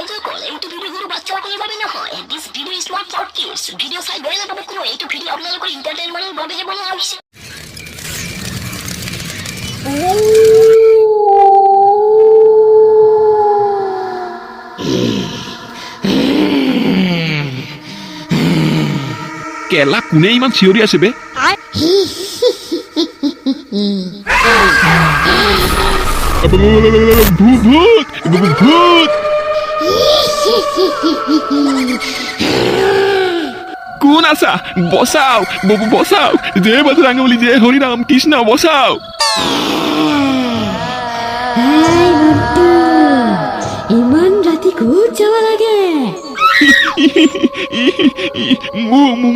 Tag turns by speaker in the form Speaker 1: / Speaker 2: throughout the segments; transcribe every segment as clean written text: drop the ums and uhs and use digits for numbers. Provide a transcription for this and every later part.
Speaker 1: মজাকল এইটো ভিডিঅ' সৰু বাচ্চাসকলৰ বাবে নহয়। This video' is not for kids. Video' চাই বেয়া নাপাব কোনো। এইটো ভিডিঅ' আপোনালোকৰ এণ্টাৰটেইনমেণ্টৰ বাবেহে বনোৱা হৈছে।
Speaker 2: কেলা কোনে ইমান চিঞৰি আছে বে? ভূত ভূত ভূত! কোন আছা? বচাও বচাও! জয় বজরঙ্গবলী, জয় হরিরাম কৃষ্ণ, বচাও!
Speaker 3: ইমান ৰাতি ক'ত যাব লাগে?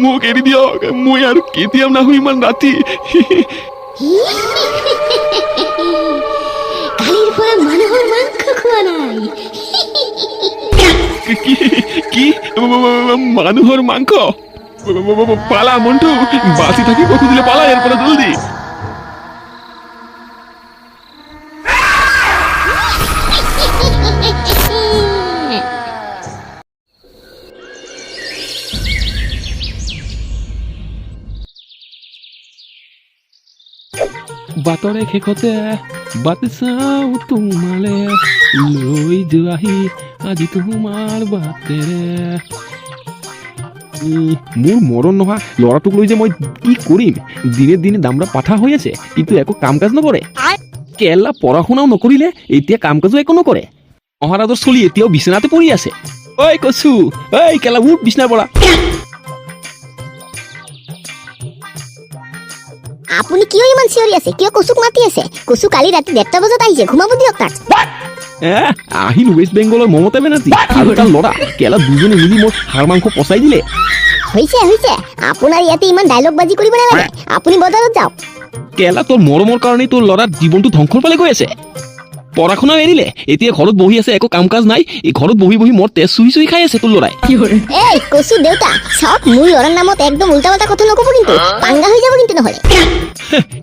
Speaker 2: মোক এৰি দিয়ক, মই আৰু কেতিয়াও নাহো ইমান ৰাতি।
Speaker 3: কালিৰ পৰা মানুহৰ মাংস খোৱা নাই।
Speaker 2: কি মানুহৰ মাংস? পালা মন্টু, বাঁচি থাকিব খুজিলে পালা ইয়াৰ পৰা জলদি। বাটৰে শেষতে বাট চাওঁ তোমালে, লৈ যোৱাহি আজি তোমাৰ বাটেৰে। মোৰ মৰণ নোহোৱা ল'ৰাটোক লৈ যে মই কি কৰিম? দিনে দিনে দামৰা পাঠা হৈ আছে, কিন্তু একো কাম কাজ নকৰে। কেলা পঢ়া শুনাও নকৰিলে, এতিয়া কাম কাজো একো নকৰে। মহাৰাজৰ চলি এতিয়াও বিচনাতে পৰি আছে। ঐ কচু, ঐ কেলা উঠ বিচনাৰ পৰা।
Speaker 3: আপুনি কিয় ইমান চিঞৰি আছে? কিয় কচুক মাতি আছে? কচু কালি ৰাতি 1:30 বজাত আহিছে, ঘুমাব দিয়ক তাক।
Speaker 2: আহিল ৱেষ্ট বেংগলৰ মমতা বেনাৰ্জী আৰু তাৰ ল'ৰা। কেলা দুজনে মিলি মোৰ হাড় মাংস পচাই দিলে।
Speaker 3: হৈছে হৈছে, আপোনাৰ ইয়াতে ইমান ডায়লগ বাজি কৰিব নালাগে। আপুনি বজাৰত যাওক।
Speaker 2: কেলা তোৰ মৰমৰ কাৰণে তোৰ ল'ৰাৰ জীৱনটো ধ্বংসৰ ফালে গৈ আছে। পঢ়া শুনা এৰিলে, এতিয়া ঘৰত বহি আছে, একো কাম কাজ নাই। এই ঘৰত বহি বহি মোৰ তেজ চুই চুই খাই আছে তোৰ ল'ৰাই।
Speaker 3: এই কচু দেউতা, চাওক মোৰ ল'ৰাৰ নামত একদম উল্টা পাল্টা কথা নকব, কিন্তু পাংগা হৈ যাব কিন্তু নহলে।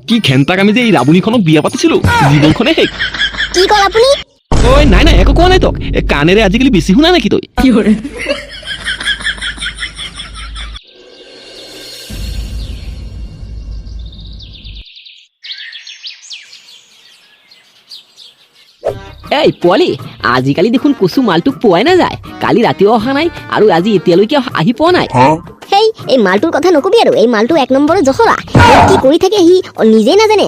Speaker 2: কি ঘেন্টাক আমি যে এই ৰাবণীখনক বিয়া পাতিছিলো, জীৱনখনে শেষ।
Speaker 3: কি কল আপুনি?
Speaker 2: ঐ নাই নাই, একো কোৱা নাই তোক। কাণেৰে আজিকালি বেছি শুনা নেকি তই?
Speaker 4: এই পোৱালি, আজিকালি দেখোন কচু মালটোক পোৱাই নাযায়। কালি ৰাতিও অহা নাই আৰু আজি এতিয়ালৈকে আহি পোৱা নাই।
Speaker 3: হেই, এই মালটোৰ কথা নকবি আৰু। এই মালটো 1 নম্বৰৰ জখলা। কি কৰি থাকে সি নিজেই নাজানে।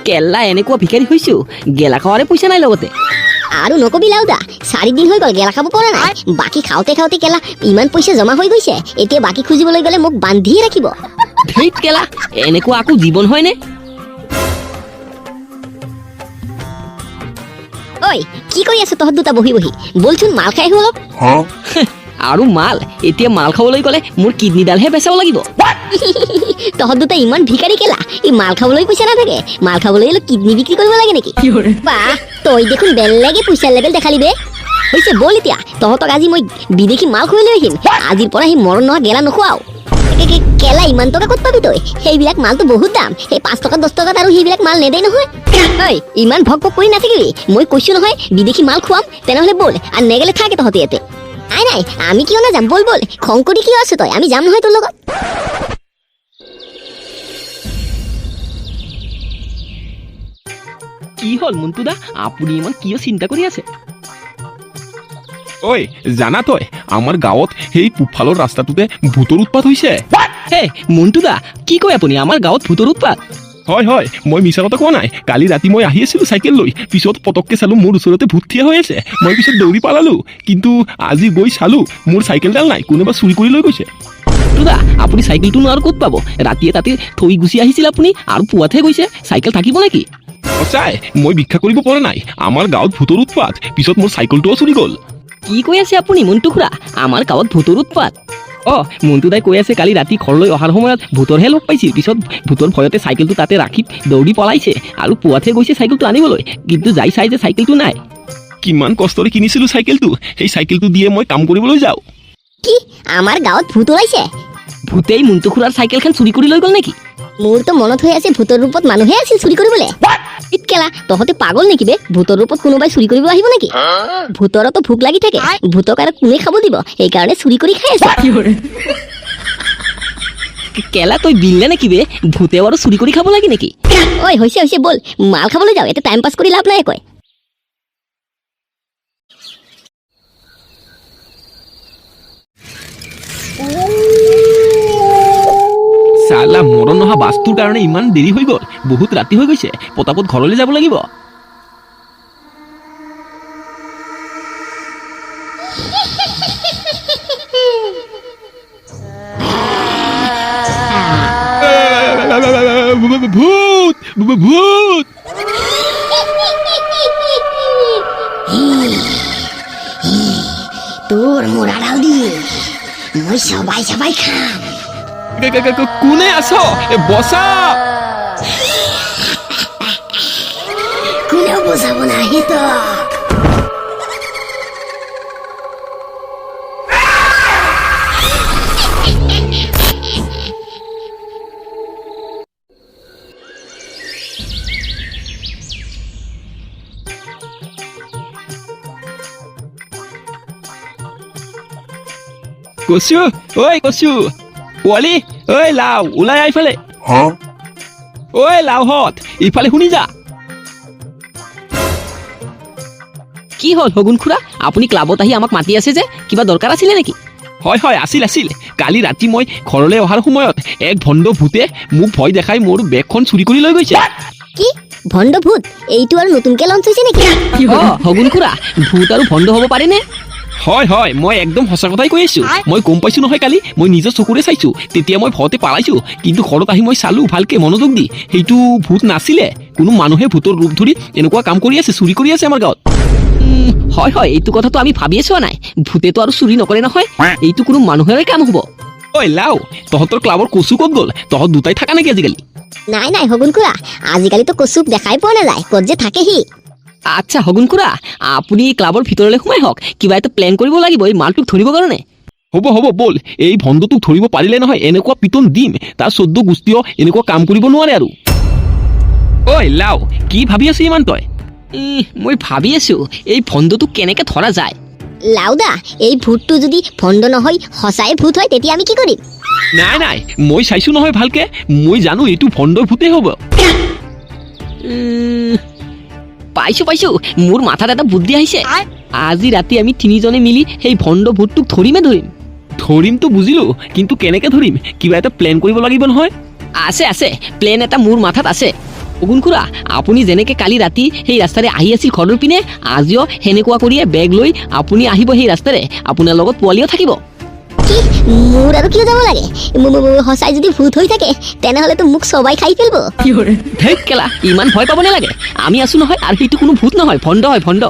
Speaker 4: কেলা এনেকুৱা ভিখাৰী হৈছো, গেলা খোৱাৰে পইচা নাই লগতে।
Speaker 3: আৰু নকবি লাউদা, 4 দিন হৈ গ'ল গেলা খাব পৰা নাই। বাকী খাওঁতে খাওঁতে কেলা ইমান পইচা জমা হৈ গৈছে, এতিয়া বাকী খুজিবলৈ গ'লে মোক বান্ধিয়ে ৰাখিব।
Speaker 4: ধেইত কেলা, এনেকুৱা আকৌ জীৱন হয়নে?
Speaker 3: ঐ, কি কৰি আছ তহঁত দুটা বহি বহি? বলচোন মাল খাই আহো অলপ।
Speaker 4: আৰু মাল? এতিয়া মাল খাবলৈ গ'লে মোৰ কিডনীডালহে বেচাব লাগিব।
Speaker 3: তহঁত দুটা ইমান ভিখাৰী কেলা? এই মাল খাবলৈ পইচা নাথাকে, মাল খাবলৈ হলে কিডনী বিক্ৰী কৰিব লাগে নেকি? বাহ, তই দেখোন বেলেগে পইচাৰ লেভেল দেখালি বে। হৈছে বল এতিয়া, তহঁতক আজি মই বিদেশী মাল খুৱাই লৈ আহিম। আজিৰ পৰা সি মৰণ নোহোৱা গেলা নোখোৱাও। কেলা ইমান টকা ক'ত পাবি তই? সেইবিলাক মালটো বহুত দাম। সেই 5 টকা 10 টকাত আৰু সেইবিলাক মাল নেদেই নহয়। ঐ, ইমান ভক ভক কৰি নাথাকিবি। মই কৈছো নহয় বিদেশী মাল খুৱাম। তেনেহলে বল, আৰু নেগেলে থাকে তহঁতি ইয়াতে। নাই নাই, আমি কিয় নাযাম? বল বল, খং কৰি কিয় আছো তই? আমি যাম নহয় তোৰ লগত।
Speaker 4: কি হ'ল মন্টু দা, আপুনি ইমান কিয় চিন্তা কৰি আছে?
Speaker 2: ঐ জানা তই, আমাৰ গাঁৱত সেই পূবফালৰ ৰাস্তাটোতে ভূতৰ উৎপাত হৈছে।
Speaker 4: হে মন্টু দা, কি কয় আপুনি? আমাৰ গাঁৱত ভূতৰ উৎপাত?
Speaker 2: হয় হয়, মই মিছা কথা কোৱা নাই। কালি ৰাতি মই আহি আছিলো চাইকেল লৈ, পিছত পটককে চালো মোৰ ওচৰতে ভূত থিয় হৈ আছে। মই পিছত দৌৰি পালালো, কিন্তু আজি গৈ চালো মোৰ চাইকেলডাল নাই, কোনোবা চুৰি কৰি লৈ গৈছে।
Speaker 4: মন্টু দা, আপুনি চাইকেলটোনো আৰু ক'ত পাব? ৰাতিয়ে তাতে থৈ গুচি আহিছিল আপুনি, আৰু পুৱাতহে গৈছে। চাইকেল থাকিব নেকি?
Speaker 2: সঁচাই, মই ভিক্ষা কৰিব পৰা নাই। আমাৰ গাঁৱত ভূতৰ উৎপাত, পিছত মোৰ চাইকেলটোও চুৰি গ'ল।
Speaker 4: কি কৈ আছে আপুনি মন্টু খুৰা? আমাৰ গাঁৱত ভূতৰ উৎপাত? মন্টু দাই কৈ আছে কালি ৰাতি ঘৰলৈ অহাৰ সময়ত ভূতৰহে লগ পাইছিল। পিছত ভূতৰ ভয়তে চাইকেলটো তাতে ৰাখি দৌৰি পলাইছে, আৰু পুৱাতহে গৈছে চাইকেলটো আনিবলৈ, কিন্তু যাই চাই যে চাইকেলটো নাই।
Speaker 2: কিমান কষ্টৰে কিনিছিলো চাইকেলটো, সেই চাইকেলটো দিয়ে মই কাম কৰিবলৈ যাওঁ।
Speaker 3: কি আমাৰ গাঁৱত ভূত ওলাইছে?
Speaker 4: ভূতেই মন্টু খুৰাৰ চাইকেলখন চুৰি কৰি লৈ গ'ল নেকি?
Speaker 3: মোৰ তো মনত হৈ আছে ভূতৰ ৰূপত মানুহে আছিল চুৰি কৰিবলৈ ইত কেলা তহঁতে পাগল নেকি বে ভূতৰ ৰূপত কোনোবাই চুৰি কৰিব আহিব নেকি ভূতৰতো ভোক লাগি থাকে ভূতক আৰু কোনে খাব দিব সেইকাৰণে চুৰি কৰি খাই আছে
Speaker 4: কেলা তই বিললে নেকি বে ভূতে আৰু চুৰি কৰি খাব লাগে নেকি
Speaker 3: ঐ হৈছে বল মাল খাবলৈ যাওঁ এতিয়া টাইম পাছ কৰি লাভ নাই কয়
Speaker 2: চালা মৰণ নহা বাস্তুৰ কাৰণে ইমান দেৰি হৈ গ'ল বহুত ৰাতি হৈ গৈছে পতাপত ঘৰলৈ যাব লাগিব ভূত ভূত
Speaker 3: তোর মোরা ডাল দিয়ে মই সবাই খাম
Speaker 2: কোনে আছো বসা
Speaker 3: কোনেও বোঝাব না হিত
Speaker 2: কচু ঐ কচু পোৱালি ঐ লাও ওলাই আহ ইফালে ঐ লাওহঁত ইফালে শুনি যা
Speaker 4: কি হ'ল হগুন খুৰা আপুনি ক্লাবত আহি আমাক মাতি আছে যে কিবা দৰকাৰ আছিলে নেকি
Speaker 2: হয় আছিল কালি ৰাতি মই ঘৰলৈ অহাৰ সময়ত এক ভণ্ড ভূতে মোক ভয় দেখাই মোৰ বেগখন চুৰি কৰি লৈ গৈছে
Speaker 3: কি ভণ্ড ভূত এইটো আৰু নতুনকে লঞ্চ হৈছে নেকি
Speaker 4: হগুন খুৰা ভূত আৰু ভণ্ড হ'ব পাৰেনে
Speaker 2: হয় মই একদম সঁচা কথাই কৈ আছো মই গম পাইছো নহয় কালি মই নিজৰ চকুৰে চাইছো তেতিয়া মই ভয়তে পালাইছো কিন্তু ঘৰত আহি মই চালো ভালকে মনোযোগ দি সেইটো ভূত নাছিলে কোনো মানুহে ভূতৰ ৰূপ ধৰি এনেকুৱা কাম কৰি আছে চুৰি কৰি আছে আমাৰ গাঁৱত
Speaker 4: হয় এইটো কথাটো আমি ভাবিয়ে চোৱা নাই ভূতেতো আৰু চুৰি নকৰে নহয় এইটো কোনো মানুহৰে কাম হ'ব
Speaker 2: ঐ লাও তহঁতৰ ক্লাবৰ কচু ক'ত গ'ল তহঁত দুটাই থাকা নেকি আজিকালি
Speaker 3: নাই হগুন খুৰা আজিকালিতো কচুক দেখাই পোৱা নাযায় ক'ত যে থাকে সি
Speaker 4: আচ্ছা হগুন খুৰা আপুনি ক্লাবৰ ভিতৰলৈ সোমাই হওক কিবা এটা প্লেন কৰিব লাগিব এই মালটোক ধৰিবৰ কাৰণে
Speaker 2: হ'ব বল এই ভণ্ডটোক ধৰিব পাৰিলে নহয় এনেকুৱা পিটন দিম তাৰ 14 গোষ্ঠীয় এনেকুৱা কাম কৰিব নোৱাৰে আৰু ঐ লাও কি ভাবি আছি ইমান তই
Speaker 4: মই ভাবি আছো এই ভণ্ডটোক কেনেকে ধৰা যায়
Speaker 3: লাউদা এই ভূতটো যদি ভণ্ড নহয় সঁচাই ভূত হয় তেতিয়া আমি কি কৰিম
Speaker 2: নাই মই চাইছো নহয় ভালকে মই জানো এইটো ভণ্ড ভূতে হ'ব
Speaker 4: পাইছো মোৰ মাথাত এটা বুদ্ধি আহিছে আজি ৰাতি আমি তিনিজনে মিলি সেই ভণ্ড ভূতটোক ধৰিমতো বুজিলো কিন্তু কেনেকে ধৰিম কিবা এটা প্লেন কৰিব লাগিব নহয় আছে প্লেন এটা মোৰ মাথাত আছে অগুন খুৰা আপুনি যেনেকে কালি ৰাতি সেই ৰাস্তাৰে আহি আছিল ঘৰৰ পিনে আজিও সেনেকুৱা কৰিয়ে বেগ লৈ আপুনি আহিব সেই ৰাস্তাৰে আপোনাৰ লগত পোৱালিও থাকিব
Speaker 3: কি মোৰ আৰু কিয় যাব লাগে সঁচাই যদি ভূত হৈ থাকে তেনেহ'লেতো মোক সবাই খাই ফেলব
Speaker 4: ধেত কেলা ইমান ভয় পাব নালাগে আমি আছো নহয় আৰু সেইটো কোনো ভূত নহয় ভণ্ড হয় ভণ্ড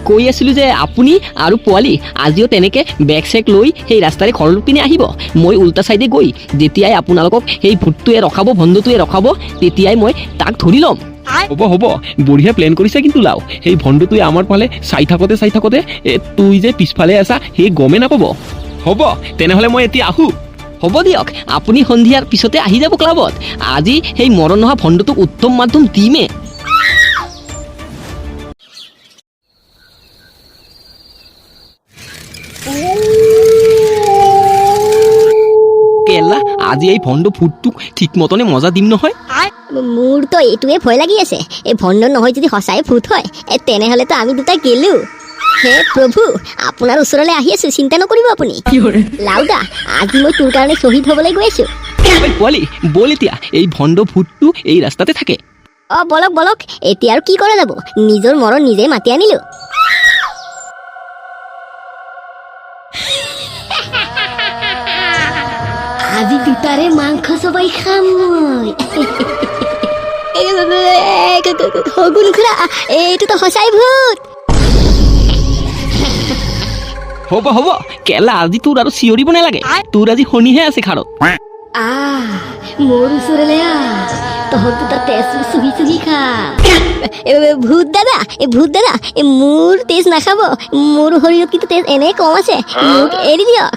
Speaker 4: কৈ আছিলো যে আপুনি আৰু পোৱালি আজিও তেনেকে বেগ চেক লৈ সেই ৰাস্তাৰে ঘৰৰ পিনে আহিব মই উল্টা চাইডে গৈ যেতিয়াই আপোনালোকক সেই ভূতটোৱে ৰখাব ভণ্ডটোৱে ৰখাব তেতিয়াই মই তাক ধৰি ল'ম
Speaker 2: হ'ব বঢ়িয়া প্লেন কৰিছে কিন্তু লাও সেই ভণ্ডটোৱে আমাৰ ফালে চাই থাকোতে তুই যে পিছফালে আছা সেই গমে নাপাব হ'ব তেনেহ'লে মই এতিয়া আহো
Speaker 4: হ'ব দিয়ক আপুনি সন্ধিয়াৰ পিছতে আহি যাব ক্লাবত আজি সেই মৰণ নোহোৱা ভণ্ডটোক উত্তম মাধ্যম দিমে কেলা আজি এই ভণ্ড ভূতটোক ঠিক মতনে মজা দিম নহয়
Speaker 3: মোৰ তো এইটোৱে ভয় লাগি আছে এই ভণ্ড নহয় যদি সঁচাই ভূত হয় তেনেহ'লেতো আমি দুটা গেলো হে প্ৰভু আপোনাৰ ওচৰলৈ আহি আছো চিন্তা নকৰিব আপুনি লাউদা আজি মই তোৰ কাৰণে শ্বহীদ হ'বলৈ গৈ আছো
Speaker 4: পোৱালি বল এতিয়া এই ভণ্ড ভূতটো এই ৰাস্তাতে থাকে
Speaker 3: বলক এতিয়া আৰু কি কৰা যাব নিজৰ মৰণ নিজে মাতি আনিলো আজি দুটাৰে মাংস সবাই খাম হগুন খুৰা এইটোতো সঁচাই ভূত
Speaker 4: হ'ব কেলা আজি তোৰ আৰু চিঞৰিব নালাগে তোৰ আজি শনিহে আছে খাৰত
Speaker 3: মোৰ ওচৰলৈ তহঁত দুটা তেজ চুহি খাম ভূত দাদা মোৰ তেজ নাখাব মোৰ শৰীৰত কিন্তু তেজ এনে কম আছে মোক এৰি দিয়ক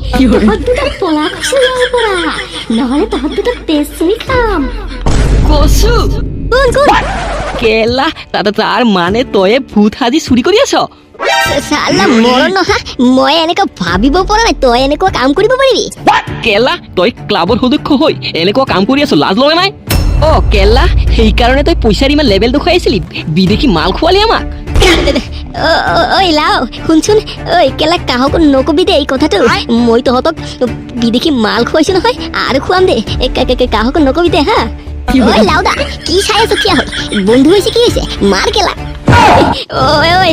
Speaker 3: তহত দুটা পলা কচু ইয়াৰ পৰা নহলে তহত দুটা তেজ চুই খাম
Speaker 4: কচু
Speaker 3: কোন কোন
Speaker 4: কেলা তাৰ মানে তয়ে ভূত সাজি চুৰি কৰি আছ
Speaker 3: চালা মৰণ নহা মই এনেকুৱা ভাবিব পৰা নাই তই এনেকুৱা কাম কৰিব পাৰিবি
Speaker 4: কেলা তই ক্লাবৰ সদস্য হৈ এনেকুৱা কাম কৰি আছ লাজ লগা নাই অ কেলা সেইকাৰণে তই পইচাৰ ইমান লেভেল দেখুৱাই আছিলি বিদেশী মাল খোৱালি আমাক
Speaker 3: ঐ লাও শুনচোন ঐ কেলা কাহকো নকবি দে এই কথাটো মই তহঁতক বিদেশী মাল খুৱাইছো নহয় আৰু খুৱাম দে কাহকো নকবি দে হা ঐ লাউদা কি চাই আছ কিয় বন্ধু হৈছে কি হৈছে মাৰ কেলা ঐ ঐ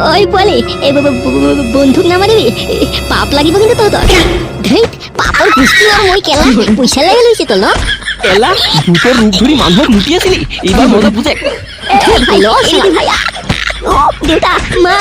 Speaker 3: ঐ পোৱালি এই বন্ধুক নামাৰিবি পাপ লাগিব কিন্তু তহঁতৰ ধেইত পাপৰ গোষ্ঠী আৰু মই কেলা পইচা লাগে লৈছে তই ন
Speaker 4: কেলা ভূতৰ ৰূপ ধৰি মানুহক লুটি আছিলি এইবাৰ মজা বুজে
Speaker 3: দেউতা মা